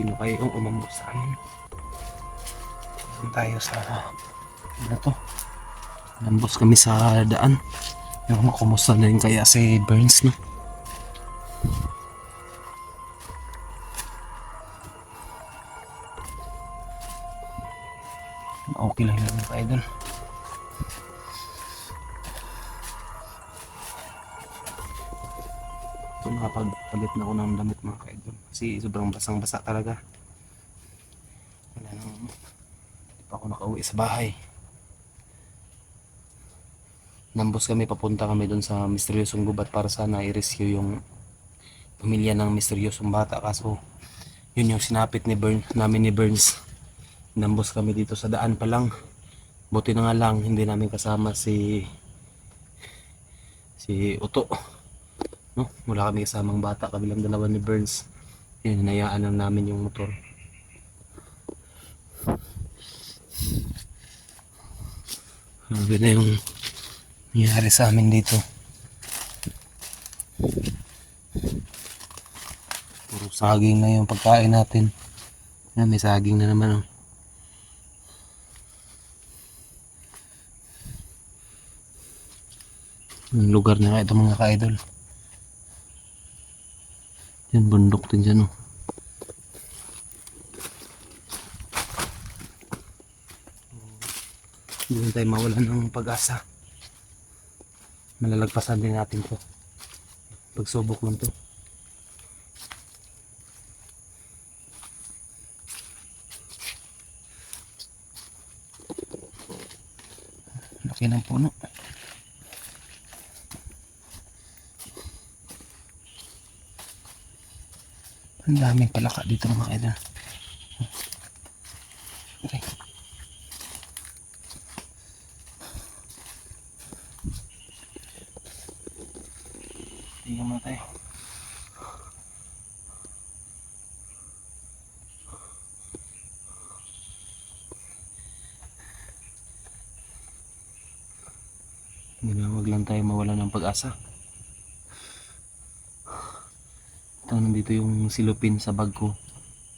sino kayo yung umambos sa amin. Doon tayo sa ano to, umambos kami sa daan. Yung kumusta na rin kaya si Burns, no? Okay lang yun mga idol. So nakapagpalit na ako ng damit mga idol kasi sobrang basang basa talaga. Wala nang, di pa ako nakauwi sa bahay. Nambos kami, papunta kami doon sa misteryosong gubat para sana i-rescue yung pamilya ng misteryosong bata, kaso yun yung sinapit ni namin ni Burns. Nambos kami dito sa daan pa lang. Buti na nga lang hindi namin kasama si Uto, no? Wala kami kasamang bata, kami lang dalawa ni Burns. Yun, hinayaan lang namin yung motor. Grabe na yung nangyari sa amin dito. Puro saging na yung pagkain natin. Yan, may saging na naman, oh. Yung lugar na ito mga ka-idol. Yan, bundok din dyan, oh. Hindi tayo mawalan ng pag-asa. Malalagpasan din natin to. Pagsubok lang to. Laki ng puno. Ang daming palaka dito mga idol. Okay. Tingnan muna tayo. Wag lang tayo mawala ng pag-asa. Ito, nandito yung silupin sa bag ko.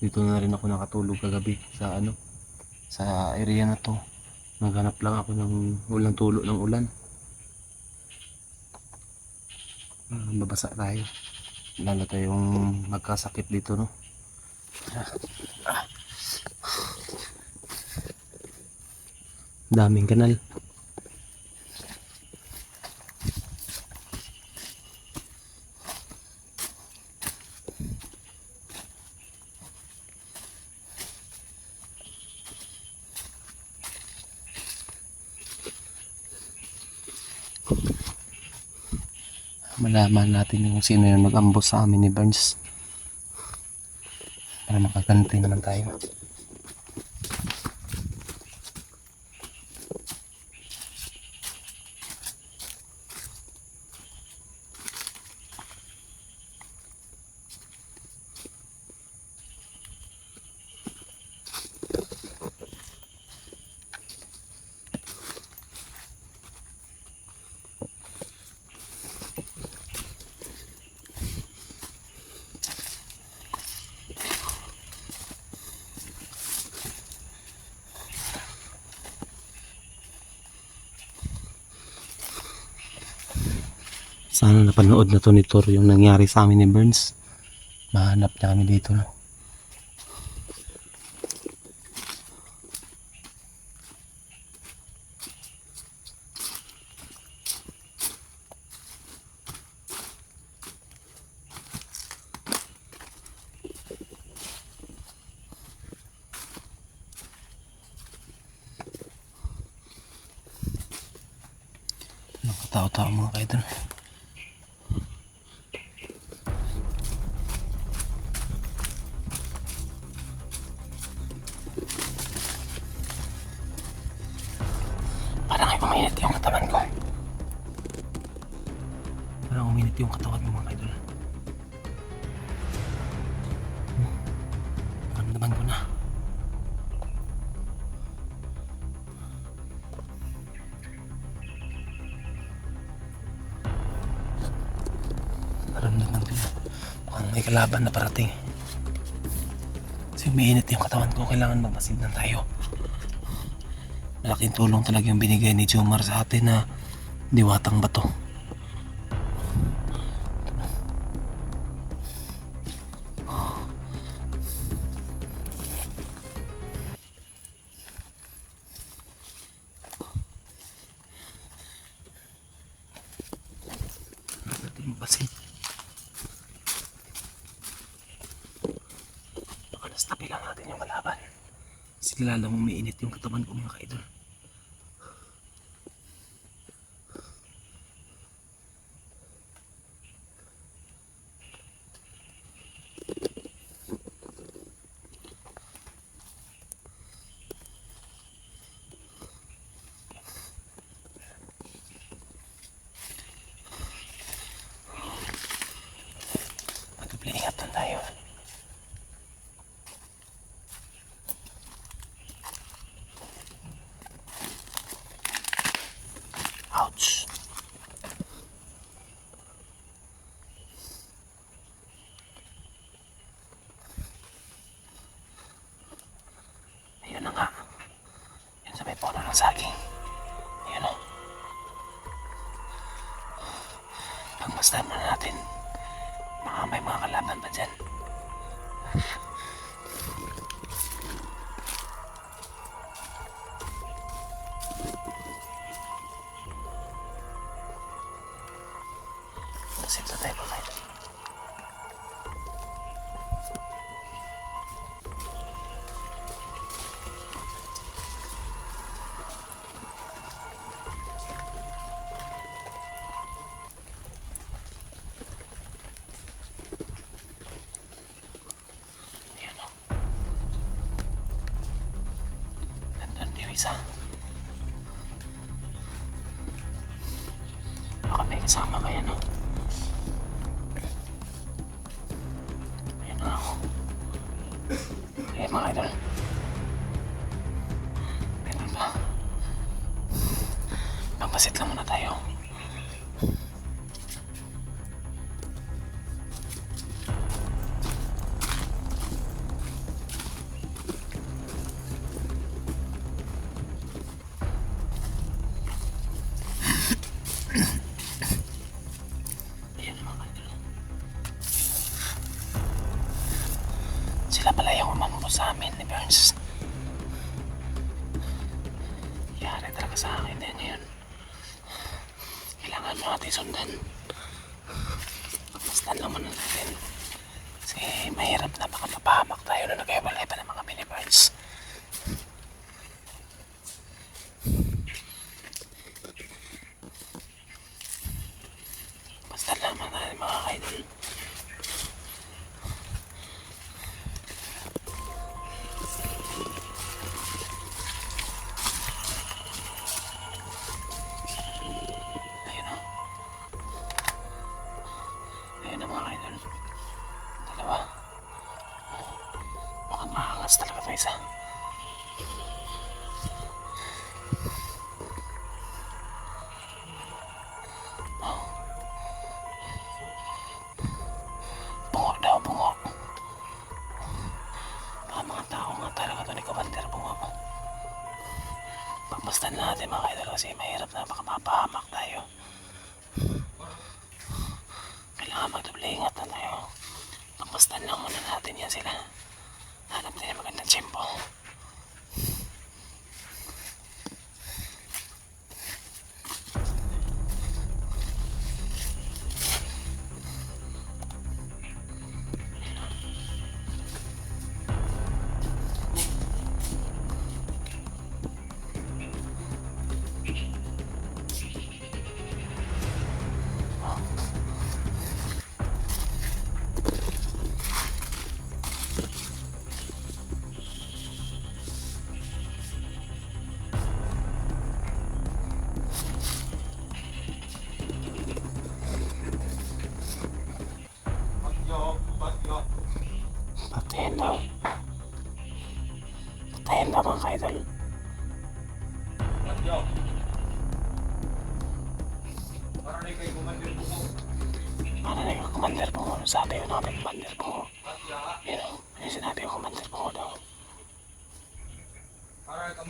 Dito na rin ako nakatulog kagabi sa sa area na to. Naghanap lang ako ng walang tulo ng ulan. Mabasa tayo. Lalo tayong magkasakit dito, no? Daming kanal. Malaman natin kung sino yung nag-ambos sa amin ni Burns para makaganti naman tayo. Sana napanood na to ni Tor yung nangyari sa amin ni Burns. Mahanap niya kami dito, no? Nakatao-tao mga kaidol. Parang ay uminit yung katawan ko. Parang uminit yung katawan mo mga kaidol. Naman ko na. Naramdaman ko na. Mukhang may kalaban na parating. Kasi umiinit yung katawan ko, kailangan magmasid na tayo. Malaking tulong talaga yung binigay ni Jomar sa atin na diwatang bato. Basin. Baka nastapi lang natin yung kalaban. Kasi lalang umiinit yung katawan ko mga kaidol. Ingat lang tayo. Ouch. Ayun na nga. Yun sa may puno ng saging. Ayun o. Pagmasdan muna natin. May mga kalaban pa dyan. Masip na tayo pa kayo. Isa. Baka may kasama kaya no? Ayan na ako. Ayan mga idol. Meron ba? Magpasit lang muna tayo. Sila pala yung umambo sa amin ni Burns. Yari talaga sa akin din yun. Kailangan mo natin sundan. Pagmasdan lang muna natin. Kasi mahirap na baka mapahamak tayo na nag-iwalay pa ng mga mini Burns. Pagmasdan lang muna natin mga kaidol. Dalawa. Baka maangas talaga ito isa. Bungo daw, bungo. Baka mga tao nga talaga ito ni Commander bungo. Pagmasdan natin mga idol kasi mahirap na baka mapahamak tayo. Kailangan magdoble ingat na tayo. Pagmasdan lang muna natin yan sila. Hanap din ang magandang tiyempo. Patayin daw. Patayin daw mga kaidol. Para na yung Commander po. Sabi ko namin Commander po. Yun o. Yung sinabi ko Commander po daw. Para daw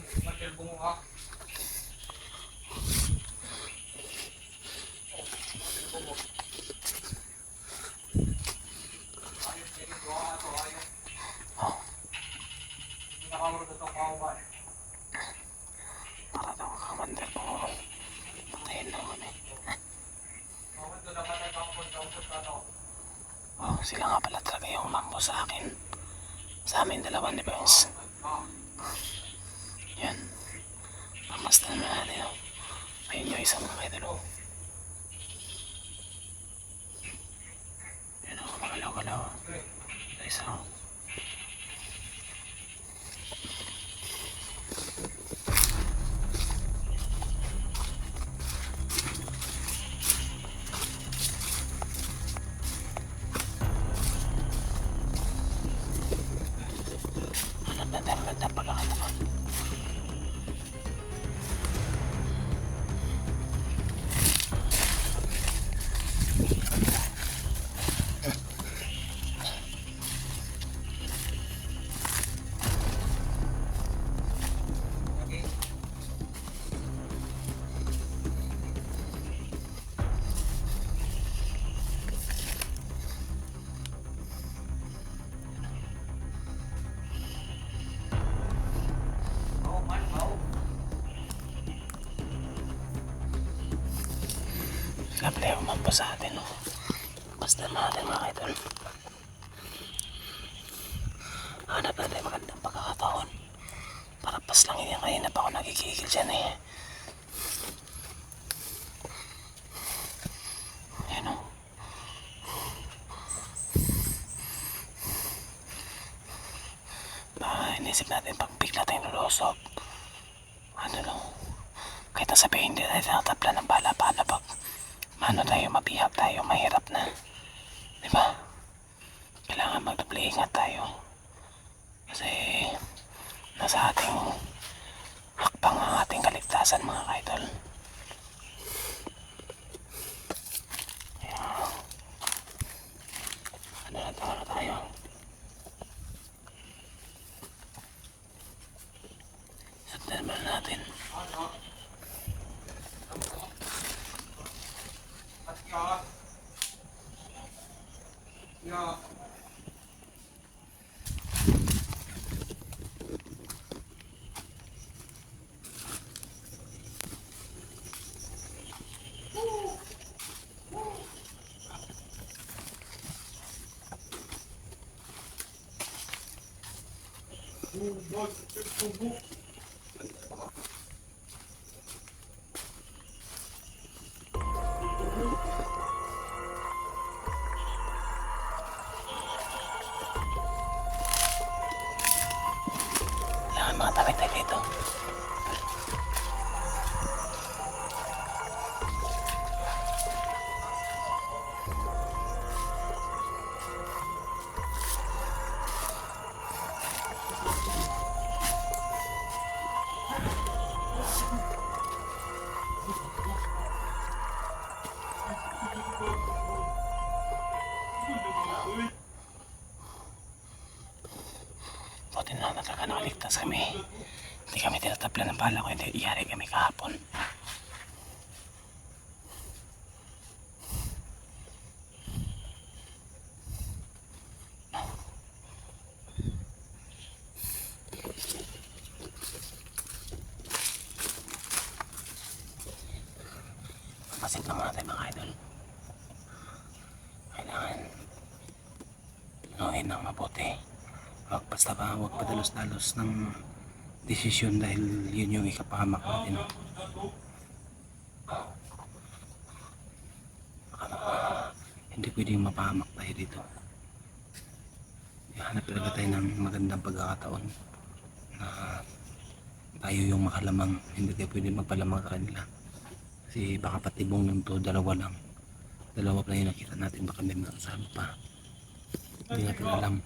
kakamandir po. Patayin lang kami. Oh, sila nga pala talaga yung mambo sa akin. Sa amin dalawa ni Burns. Yan. Pamastan na natin. Oh. Ayun yung isang mga idol. Yan ako, magalaw-galaw. Isa. Ganda pagkakataon. Siyempre, umampo sa atin. Oh. Basta natin mga idol. Hanap natin magandang pagkakataon. Para pas lang yun. Kanina pa ako nagigigil dyan eh. Ayan o. Inisip natin pag bigla tayong lulusog. Ano no? Kahit nasabihin din natin natabla ng bala-bala pag ano tayo, mabihag tayo, mahirap na. Diba? Kailangan magdoble ingat tayo. Kasi nasa ating hakbang ang ating kaligtasan mga kaidol. Ayan. Ano tayo? Sundan mo natin. Yeah. Kailangan mga tawid tayo dito. Buti na talaga nakaligtas kami. Hindi kami tinatabla ng bala ko, hindi iyari kami kahapon. Masit lang natin mga idol. Kailangan lunuin ng mabuti. Huwag basta ba, huwag padalos-dalos ng desisyon dahil yun yung ikapahamak natin. Hindi pwedeng mapahamak tayo dito. Hanap talaga tayo ng magandang pagkakataon na tayo yung makalamang. Hindi tayo pwedeng magpalamang sa kanila. Kasi baka patibong lang to, dalawa lang. Dalawa pa yung nakita natin, baka may makasama pa. Hindi natin alam.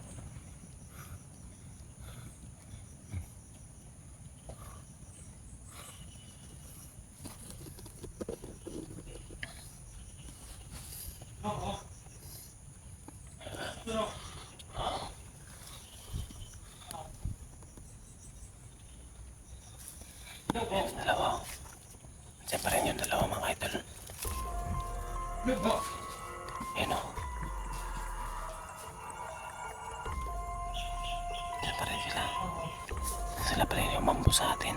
Sila pala yung umambo sa atin.